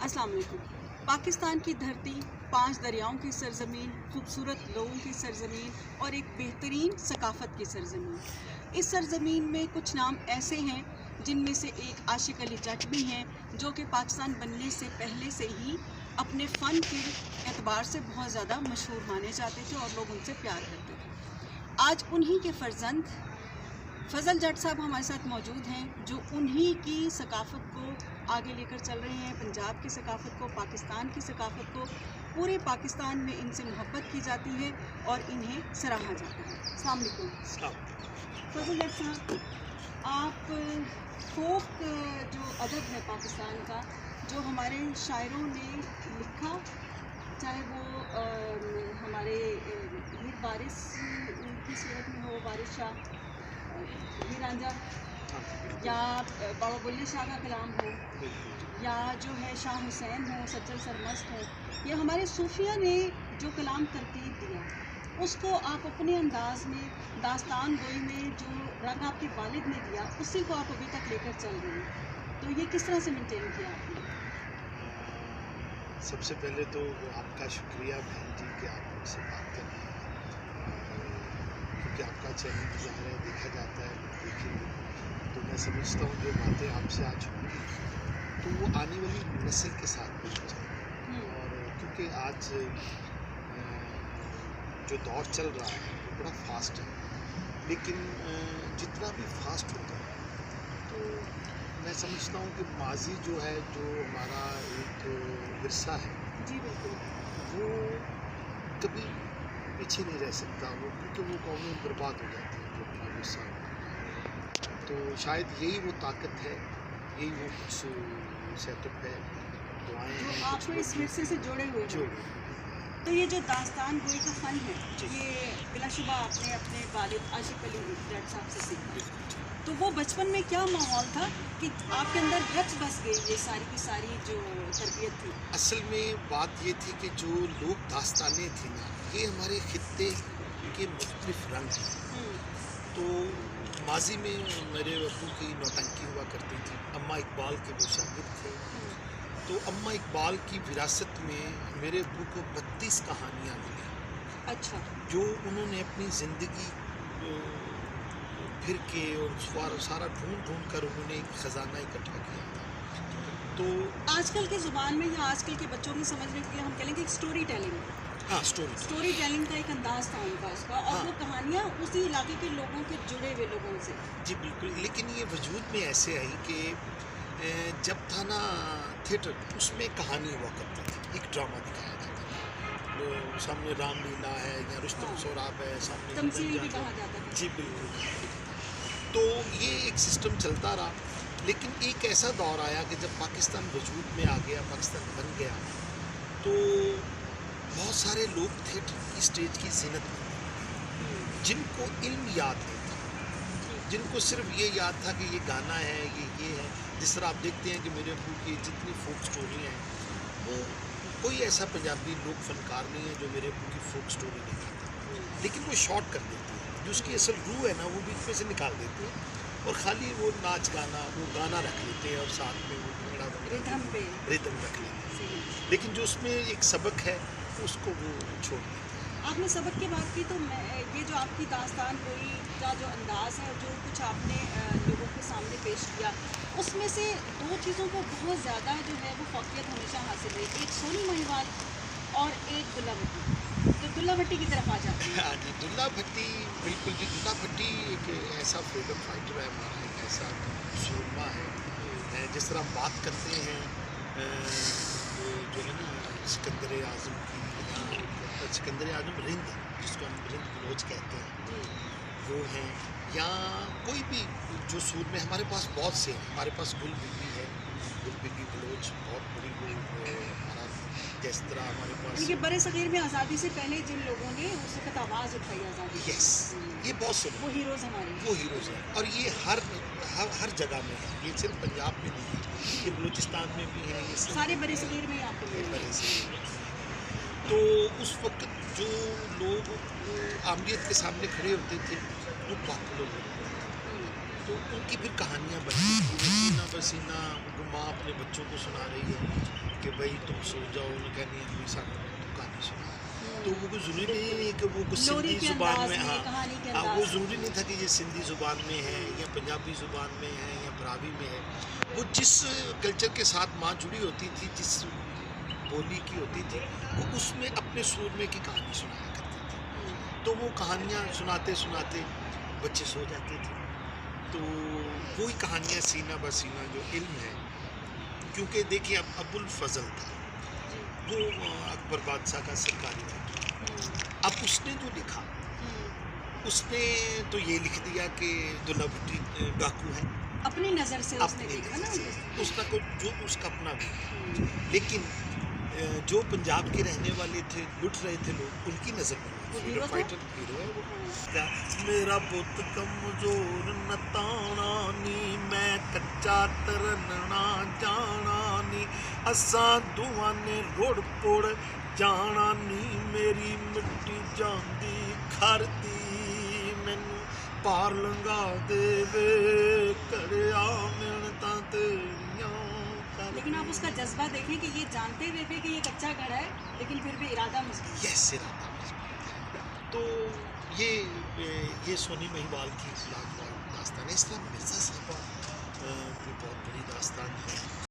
अस्सलाम वालेकुम। पाकिस्तान की धरती 5 दरियाओं की सरज़मीन, खूबसूरत लोगों की सरज़मीन और एक बेहतरीन सकाफ़त की सरज़मीन। इस सरज़मीन में कुछ नाम ऐसे हैं जिनमें से एक आशिक अली जट भी हैं, जो कि पाकिस्तान बनने से पहले से ही अपने फ़न के एतबार से बहुत ज़्यादा मशहूर माने जाते थे और लोग उनसे प्यार करते थे। आज उन्हीं के फ़र्जंद फ़ज़ल जट साहब हमारे साथ मौजूद हैं, जो उन्हीं की सकाफ़त को आगे लेकर चल रहे हैं। पंजाब की सकाफ़त को, पाकिस्तान की सकाफ़त को, पूरे पाकिस्तान में इनसे मोहब्बत की जाती है और इन्हें सराहा जाता है। अस्सलाम वालेकुम। फ़ज़ल जट साहब, आप फोक जो अदब है पाकिस्तान का, जो हमारे शायरों ने लिखा, चाहे वो हमारे हीर बारिश की सूरत में हो, बारिश शाह, हीर रांझा, या बाबा बुल्ले शाह का कलाम हो, या जो है शाह हुसैन हो, सच्चल सरमस्त हो, या हमारे सूफिया ने जो कलाम तरतीब दिया, उसको आप अपने अंदाज में दास्तान गोई में जो रंग आपके वालिद ने दिया, उसी को आप अभी तक लेकर चल रहे हैं। तो ये किस तरह से मेंटेन किया आपने? सबसे पहले तो आपका शुक्रिया बहन जी कि आप मुझसे बात कर रहे हैं, क्योंकि आपका चैनल भी ज़ाहिर है देखा जाता है, देखिए तो मैं समझता हूँ जो बातें आपसे आज होंगी तो वो आने वाली नस्ल के साथ मिलनी चाहिए। और क्योंकि आज जो दौर चल रहा है वो बड़ा फास्ट है, लेकिन जितना भी फास्ट होता है तो मैं समझता हूँ कि माजी जो है, जो हमारा एक विरसा है, जी बिल्कुल, वो कभी पीछे नहीं रह सकता, वो क्योंकि वो कौमें बर्बाद हो जाती हैं जो अपना विरसा होता है। तो शायद यही वो ताकत है, यही वो कुछ सेटअप है, दुआएं जो हैं, आपको इस विरसे से जुड़े हुए हैं। जोड़े। तो ये जो दास्तान गोई का फ़न है, जी। ये बिलाशुबा आपने अपने वालिद आशिक अली जट साहब से सीखा। बिल्कुल। तो वो बचपन में क्या माहौल था कि आपके अंदर रच बस गई ये सारी की सारी जो तरबियत थी? असल में बात ये थी कि जो लोक दास्तानें थी ना, ये हमारे खित्ते के मुख्तलिफ रंग हैं। तो माजी में मेरे अब्बू की नौटंकी हुआ करती थी, अम्मा इकबाल के वो शागिर्द थे। तो अम्मा इकबाल की विरासत में मेरे अब्बू को 32 कहानियाँ मिली। अच्छा। जो उन्होंने अपनी ज़िंदगी फिर के और सारा ढूंढ कर उन्होंने एक ख़जाना इकट्ठा किया था। तो आजकल के ज़ुबान में या आजकल के बच्चों की समझने के लिए हम कहेंगे कि स्टोरी टेलिंग। हाँ, स्टोरी टेलिंग का एक अंदाज था उनका उसका, और हाँ। वो कहानियाँ उसी इलाके के लोगों के जुड़े हुए लोगों से। जी बिल्कुल, लेकिन ये वजूद में ऐसे आई कि जब था ना थिएटर, उसमें कहानी हुआ करती थी, एक ड्रामा दिखाया जाता था। सामने रामलीला है या रुस्तम हाँ। सौराब है, सामने तमसील भी रंजन कहा है। जाता था। जी बिल्कुल। तो ये एक सिस्टम चलता रहा, लेकिन एक ऐसा दौर आया कि जब पाकिस्तान वजूद में आ गया, पाकिस्तान बन गया, तो बहुत सारे लोग थिएटर की स्टेज की ज़ीनत बन गए, जिनको इल्म याद नहीं था, जिनको सिर्फ ये याद था कि ये गाना है, ये है। जिस तरह आप देखते हैं कि मेरे अब्बू की जितनी फोक स्टोरी हैं, वो कोई ऐसा पंजाबी लोक फनकार नहीं है जो मेरे अब्बू की फोक स्टोरी नहीं गाता, लेकिन वो शॉर्ट कर देती है, जो उसकी असल रूह है ना वो बीच में से निकाल देते हैं और ख़ाली वो नाच गाना, वो गाना रख लेते हैं और साथ में वो भंगड़ा रिदम रख लेते हैं, लेकिन जो उसमें एक सबक है उसको वो छोड़ देते हैं। आपने सबक की बात की, तो मैं ये जो आपकी दास्तान गोई का जो अंदाज़ है, जो कुछ आपने लोगों के सामने पेश किया, उसमें से 2 चीज़ों को बहुत ज़्यादा जो है वो फ़ौक़ियत हमेशा हासिल रही, एक सोनी महिवाल और एक दुल्ला भट्टी। तो दुल्ला भट्टी की तरफ आ जाते हैं। हाँ जी, दुल्ला भट्टी, बिल्कुल जी, दुल्ला भट्टी एक ऐसा फ्रीडम फाइटर है हमारा, एक ऐसा सूरमा है। जिस तरह हम बात करते हैं जो है ना सिकंदर आज़म की, सिकंदर आज़म रिंद, जिसको हम रिंद बलोच कहते हैं, वो हैं, या कोई भी जो सूर में हमारे पास बहुत से हैं। हमारे पास गुल बीबी है, गुल बीबी बलोच बहुत बड़ी वो हमारा, जिस तरह हमारे पास ये बड़े सग़ीर में आज़ादी से पहले जिन लोगों ने उस वक़्त आवाज़ उठाई आज़ादी की, यस, ये बहुत सुने, वो हीरोज़ हमारे, वो हीरोज़ हैं, और ये हर जगह में है, ये सिर्फ पंजाब में नहीं है, ये बलूचिस्तान में भी है, ये सारे बड़े सग़ीर में ही आपको मिले। बड़े से। तो उस वक्त जो लोग आमरीत के सामने खड़े होते थे वो पॉपुलर होते थे, तो उनकी फिर कहानियाँ बनती थी। सीना बसीना उनको माँ अपने बच्चों को सुना रही है कि भाई तुम सो जाओ, उन्होंने कहा नहीं अभी साथ तुम कहानी सुनो। तो वो कोई ज़रूरी नहीं कि वो कुछ लोरी सिंधी के ज़ुबान अंदाज में, में, हाँ कहानी के हाँ, अंदाज वो में। ज़रूरी नहीं था कि ये सिंधी ज़ुबान में है या पंजाबी ज़ुबान में है या ब्रावी में है। वो जिस कल्चर के साथ माँ जुड़ी होती थी, जिस बोली की होती थी, वो उसमें अपने सुर में की कहानी सुनाया करती थी। तो वो कहानियाँ सुनाते सुनाते बच्चे सो जाते थे। तो वही कहानियाँ सीना ब सीना जो इल्म है, क्योंकि देखिए अब अबुल फजल था, वो अकबर बादशाह का सरकारी वकील। अब उसने जो लिखा, उसने तो ये लिख दिया कि दुल्ला भट्टी डाकू है, अपनी नज़र से उसने अपनी देखा ना नज़र से। उसे। उसका को जो उसका अपना भी था। लेकिन जो पंजाब के रहने वाले थे, लुट रहे थे लोग, उनकी नज़र में वो फ्रीडम हीरो था? फाइटर हीरो है वो। क्या मेरा पुत कमजोर नताना नी, मैं कच्चा तरनना जाना नी, असा दुआ ने रोड़ पोड़ जाना नी, मेरी मिट्टी जांदी घर दी, मैनू पार लंघा देवे करया मिहनतां तेरियां। लेकिन आप उसका जज्बा देखें कि ये जानते हुए भी कि ये कच्चा घर है, लेकिन फिर भी इरादा मजबूत। यस इरादा मजबूत। तो ये सोनी महिवाल की लाजवाब दास्तान है। इस तरह मिर्ज़ा साहबा भी बहुत बड़ी दास्तान है।